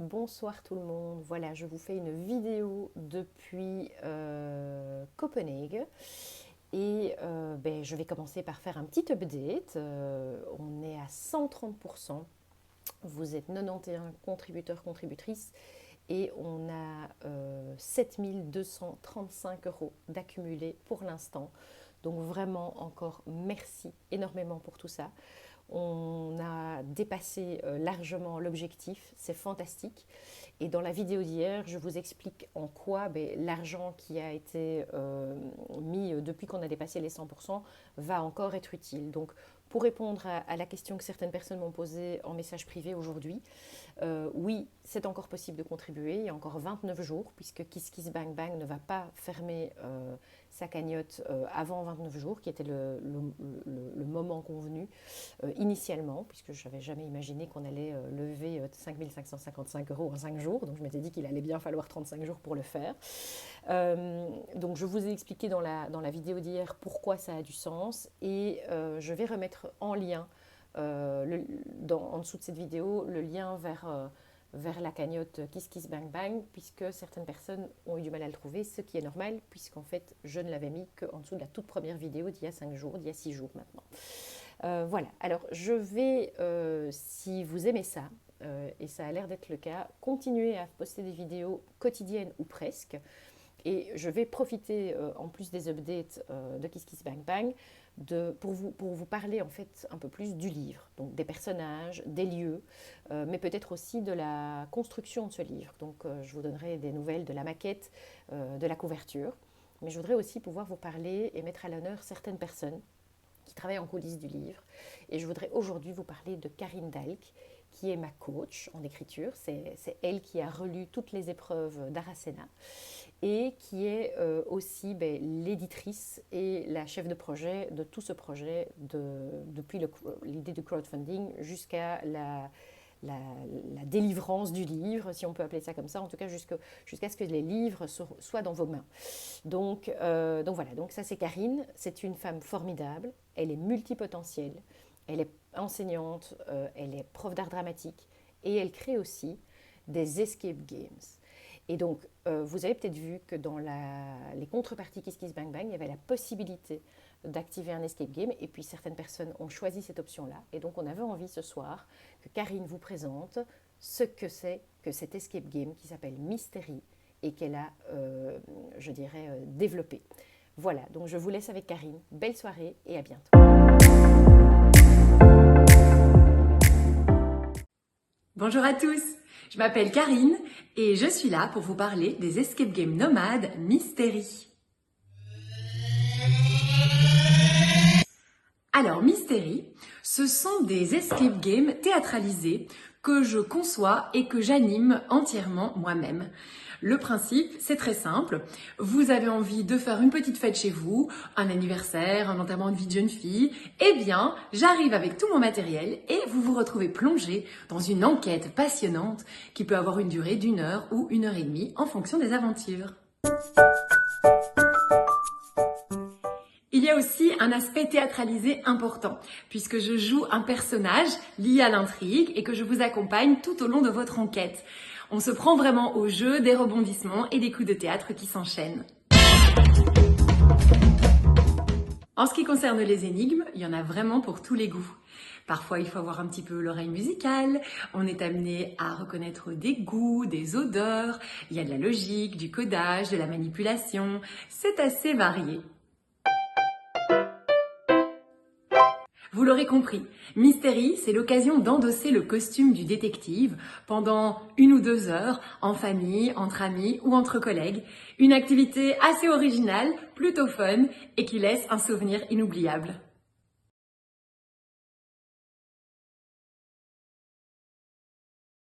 bonsoir tout le monde. Voilà, je vous fais une vidéo depuis Copenhague et je vais commencer par faire un petit update. On est à 130%. Vous êtes 91 contributeurs, contributrices et on a 7 235 € d'accumulé pour l'instant. Donc vraiment encore merci énormément pour tout ça. On a dépassé largement l'objectif, c'est fantastique. Et dans la vidéo d'hier, je vous explique en quoi l'argent qui a été mis depuis qu'on a dépassé les 100% va encore être utile. Donc pour répondre à la question que certaines personnes m'ont posée en message privé aujourd'hui, oui, c'est encore possible de contribuer. Il y a encore 29 jours, puisque KissKissBankBank ne va pas fermer sa cagnotte avant 29 jours, qui était le moment convenu initialement, puisque je n'avais jamais imaginé qu'on allait lever 5 555 € en 5 jours. Donc je m'étais dit qu'il allait bien falloir 35 jours pour le faire. Donc je vous ai expliqué dans la vidéo d'hier pourquoi ça a du sens, et je vais remettre en lien en dessous de cette vidéo le lien vers la cagnotte KissKissBankBank, puisque certaines personnes ont eu du mal à le trouver, ce qui est normal puisqu'en fait je ne l'avais mis qu'en dessous de la toute première vidéo d'il y a 5 jours, d'il y a 6 jours maintenant. Voilà, alors je vais, si vous aimez ça, et ça a l'air d'être le cas, continuer à poster des vidéos quotidiennes ou presque. Et je vais profiter, en plus des updates de KissKissBankBank, pour vous parler en fait un peu plus du livre, donc des personnages, des lieux, mais peut-être aussi de la construction de ce livre. Donc je vous donnerai des nouvelles de la maquette, de la couverture, mais je voudrais aussi pouvoir vous parler et mettre à l'honneur certaines personnes qui travaillent en coulisses du livre. Et je voudrais aujourd'hui vous parler de Karine Dalk, qui est ma coach en écriture. C'est elle qui a relu toutes les épreuves d'Arasena et qui est aussi l'éditrice et la chef de projet de tout ce projet, depuis l'idée du crowdfunding jusqu'à la délivrance du livre, si on peut appeler ça comme ça, en tout cas jusqu'à ce que les livres soient dans vos mains. Donc voilà, donc ça c'est Karine, c'est une femme formidable, elle est multipotentielle, elle est enseignante, elle est prof d'art dramatique et elle crée aussi des escape games. Et donc, vous avez peut-être vu que dans les contreparties KissKissBankBank, il y avait la possibilité d'activer un escape game, et puis certaines personnes ont choisi cette option-là. Et donc, on avait envie ce soir que Karine vous présente ce que c'est que cet escape game qui s'appelle Mystery et qu'elle a, je dirais, développé. Voilà, donc je vous laisse avec Karine. Belle soirée et à bientôt. Bonjour à tous, je m'appelle Karine et je suis là pour vous parler des escape games nomades Mystery. Alors Mystery, ce sont des escape games théâtralisés que je conçois et que j'anime entièrement moi-même. Le principe, c'est très simple. Vous avez envie de faire une petite fête chez vous, un anniversaire, un enterrement de vie de jeune fille. Eh bien, j'arrive avec tout mon matériel et vous vous retrouvez plongé dans une enquête passionnante qui peut avoir une durée d'1 heure ou 1 heure et demie en fonction des aventures. Il y a aussi un aspect théâtralisé important, puisque je joue un personnage lié à l'intrigue et que je vous accompagne tout au long de votre enquête. On se prend vraiment au jeu des rebondissements et des coups de théâtre qui s'enchaînent. En ce qui concerne les énigmes, il y en a vraiment pour tous les goûts. Parfois, il faut avoir un petit peu l'oreille musicale, on est amené à reconnaître des goûts, des odeurs, il y a de la logique, du codage, de la manipulation, c'est assez varié. Vous l'aurez compris, Mystery, c'est l'occasion d'endosser le costume du détective pendant 1 ou 2 heures, en famille, entre amis ou entre collègues. Une activité assez originale, plutôt fun et qui laisse un souvenir inoubliable.